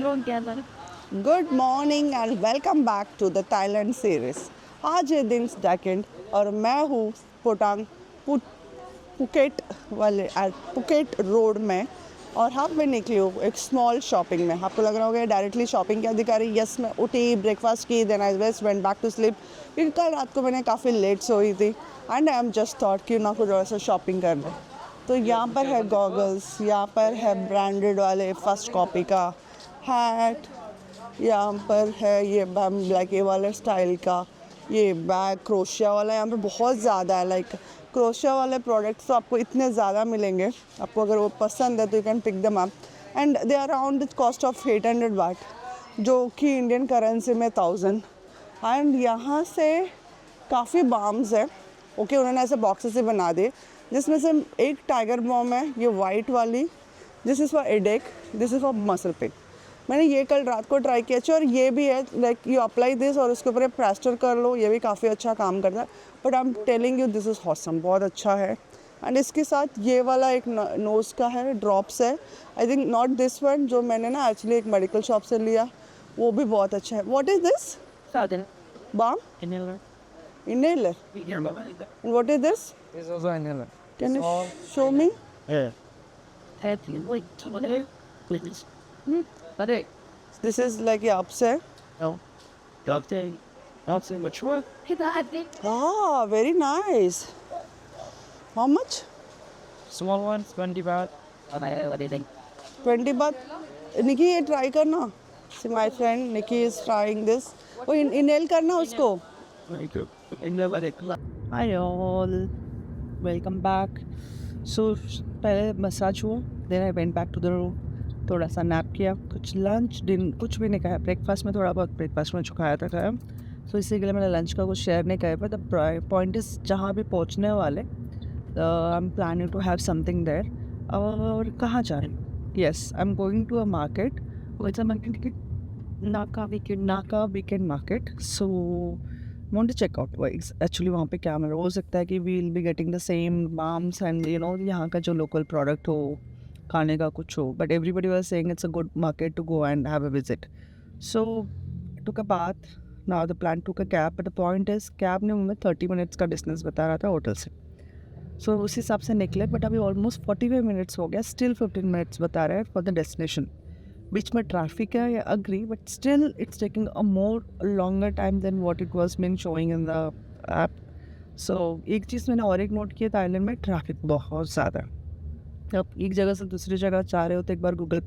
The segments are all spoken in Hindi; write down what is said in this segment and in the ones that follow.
लोग क्या था good morning and welcome back to the Thailand series. आज है दिन सेकेंड और मैं हूँ पोटांग पु, पुकेट वाले पुकेट रोड में। और हाँ, मैं निकली हूँ एक स्मॉल शॉपिंग में। आपको लग रहा होगा डायरेक्टली शॉपिंग क्या दिखा रही। यस, मैं उठी, ब्रेकफास्ट की, then I west went back to sleep, क्योंकि कल रात को मैंने काफ़ी लेट सोई थी and I am just thought कि ना कुछ थोड़ा सा शॉपिंग कर लें। तो यहाँ पर है गॉगल्स, यहाँ पर है ब्रांडेड वाले फर्स्ट कॉपी का हैट, यहाँ पर है ये ब्लैक ये वाले स्टाइल का ये बैग क्रोशिया वाला। यहाँ पे बहुत ज़्यादा है, लाइक क्रोशिया वाले प्रोडक्ट्स तो आपको इतने ज़्यादा मिलेंगे। आपको अगर वो पसंद है तो you can pick them up and they are around the cost of 800 baht, जो कि इंडियन करेंसी में 1000। एंड यहाँ से काफ़ी बाम्स है। ओके, उन्होंने ऐसे बॉक्सेस से बना दिए, जिसमें से एक टाइगर बॉम है, ये वाइट वाली, this is for headache, this is for muscle pain. मैंने ये कल रात को ट्राई किया था और ये भी है, लाइक यू अप्लाई दिस और उसके ऊपर प्लास्टर कर लो, ये भी काफ़ी अच्छा काम करता है। But I am telling you this is awesome, बहुत अच्छा है। एंड इसके साथ ये वाला एक नोज़ का है, ड्रॉप्स है। I think not this one, जो मैंने ना एक्चुअली एक मेडिकल शॉप से लिया, वो भी बहुत अच्छा है। What is this? Sadhan balm inhaler inhaler. And what is this? This is also inhaler. Can you all show me? Yeah. Happy wait whatever please अरे This is like yaps hai. no doctor not so much work Ah, very nice. How much? Small ones, 20 baht. what do you think 20 baht. Nikki, ये try करना. See, my friend Nikki is trying this. Oh, inhale करना उसको. Hi all, welcome back. So पहले मसाज हुआ, then I went back to the room. थोड़ा सा नैप किया, कुछ लंच दिन कुछ भी नहीं खाया। ब्रेकफास्ट में थोड़ा बहुत ब्रेकफास्ट में जो खाया था खाया। सो इसी के लिए मैंने लंच का कुछ शेयर नहीं किया। बट द पॉइंट इज़ जहाँ भी पहुँचने वाले I am planning to have something there. और कहाँ जा रहे हैं? Yes, I am going to a market. It's a market, Naka weekend market. So want to check out actually वहाँ पे क्या मिल रहा है। हो सकता है कि we will be getting the same moms and you know यहाँ का जो लोकल प्रोडक्ट हो, खाने का कुछ हो। But everybody was saying it's a good market to go and have a visit. So took a bath, now the plan took a cab. But the point is cab ने मुझे 30 मिनट्स का डिस्टेंस बता रहा था होटल से। सो उस हिसाब से निकले, बट अभी ऑलमोस्ट 45 मिनट्स हो गया, स्टिल 15 मिनट्स बता रहे हैं फॉर द डेस्टिनेशन। बीच में ट्रैफिक है, या agree, but still it's taking a more longer time than what it was been showing in the app. So एक चीज़ मैंने और एक नोट किया, थाईलैंड में ट्रैफिक बहुत ज़्यादा है। अब एक जगह से दूसरी जगह जा रहे हो तो एक बार गूगल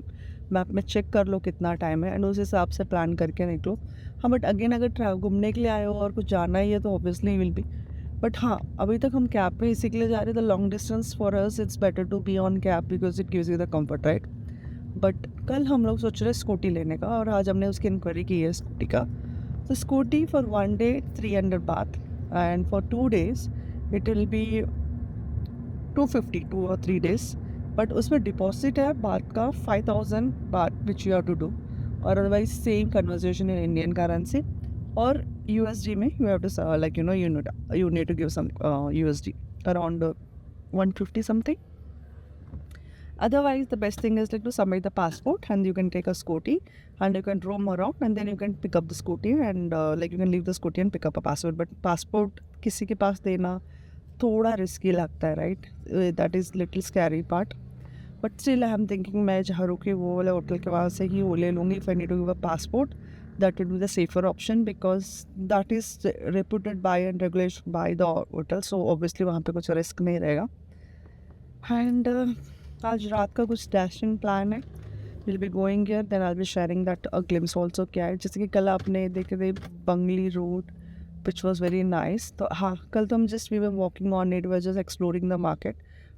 मैप में चेक कर लो कितना टाइम है एंड उस हिसाब से प्लान करके निकलो। हाँ, बट अगेन अगर घूमने के लिए आए हो और कुछ जाना ही है तो ऑब्वियसली विल बी। बट हाँ, अभी तक हम कैब पे इसी के लिए जा रहे हैं। The long distance for us it's better to be on cab because it gives you the comfort, right. बट कल हम लोग सोच रहे हैं स्कूटी लेने का और आज हमने उसकी इंक्वायरी की है स्कूटी का। तो scooty for 1 day 300 baht and for 2 days it will be 250, 2 or 3 days। But उसमें डिपॉजिट है बात का 5000 baht which you have to do, और otherwise same conversion in Indian currency और यूएसडी में you have to like you need to give some USD around 150 something. Otherwise, the best thing is like to submit the passport and you can take a scooty and you can roam around and then you can pick up the scooty and like you can leave the scooty and pick up a passport. But passport किसी के पास देना थोड़ा risky लगता है, right? That is little scary part. But still I am thinking मैं जहाँ रुकी वो वाले होटल के वहाँ से ही वो ले लूँगी। If I need to give a passport, that would be the safer option because that is reputed by and regulated by the hotel. So obviously वहाँ पे कुछ risk नहीं रहेगा। And आज रात का कुछ डैशिंग प्लान है। Will be going here then I will be sharing that a glimpse also. क्या है, जैसे कि कल आपने देखे थे Bangla road which was very nice. तो हाँ, कल तो हम just we were walking on it, were just exploring the market.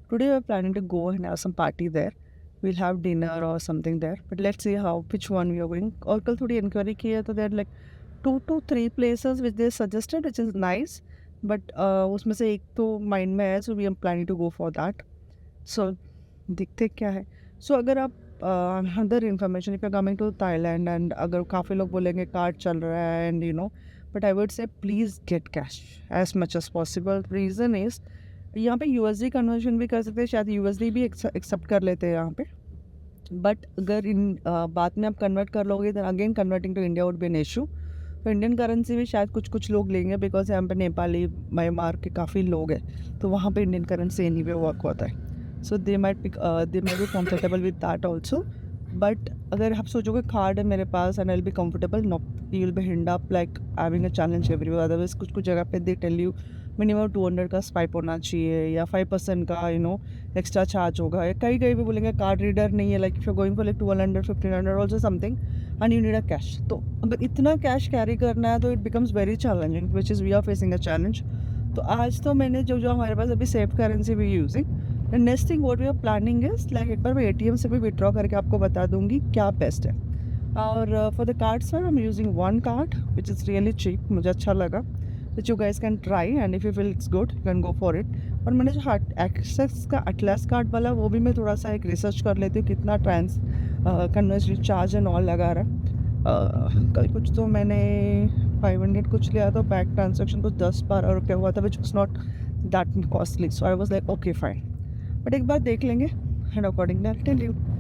Today we are planning to go and have some party there, we'll have dinner और something there, but let's see how which one we are going. और कल थोड़ी इंक्वायरी की है तो there like 2 to 3 places which they suggested which is nice, but उसमें से एक तो माइंड में है, so we are planning to go for that. So दिखते क्या है। सो अगर आप other information if you coming to Thailand and अगर काफ़ी लोग बोलेंगे कार्ड चल रहा है and you know, but I would say please get cash as much as possible. Reason is यहाँ पे यूएसडी कन्वर्जन भी कर सकते हैं, शायद यूएसडी भी एक्सेप्ट कर लेते हैं यहाँ पे। बट अगर बाद में आप कन्वर्ट कर लोगे तो again converting to India would be an issue. तो इंडियन करेंसी भी शायद कुछ लोग लेंगे, बिकॉज यहाँ पे नेपाली म्यांमार के काफ़ी लोग हैं, तो वहाँ पे Indian currency anyway work होता है। So they might be comfortable with that also. But अगर आप सोचोगे कार्ड है मेरे पास and I will be comfortable, no, you will be end up like having a challenge everywhere. Otherwise कुछ जगह पे दे टेल यू मिनिमम 200 का स्वाइप होना चाहिए या 5% का एक्स्ट्रा चार्ज होगा, या कहीं भी बोलेंगे कार्ड रीडर नहीं है, like if you going for like 200 1500 also something and you need a cash. तो अगर इतना कैश कैरी करना है तो it becomes very challenging, which is we are facing a challenge. तो आज तो मैंने जो हमारे पास अभी safe currency we using. The next thing what we are planning is like एक बार मैं ATM से भी विड्रॉ करके आपको बता दूंगी क्या बेस्ट है। और for the card sir I am using one card which is really cheap, मुझे अच्छा लगा, which you guys can try and if you feel it's good you can go for it. और मैंने जो एक्सेस का अटलास कार्ड वाला वो भी मैं थोड़ा सा एक रिसर्च कर लेती हूँ कितना कन्वर्स चार्ज एंड ऑल लगा रहा है। कल कुछ तो मैंने 500 कुछ लिया था, बैक ट्रांजेक्शन कुछ 10-12 रुपये हुआ था, which was not that costly. So I was like okay fine, but एक बार देख लेंगे and accordingly I tell you.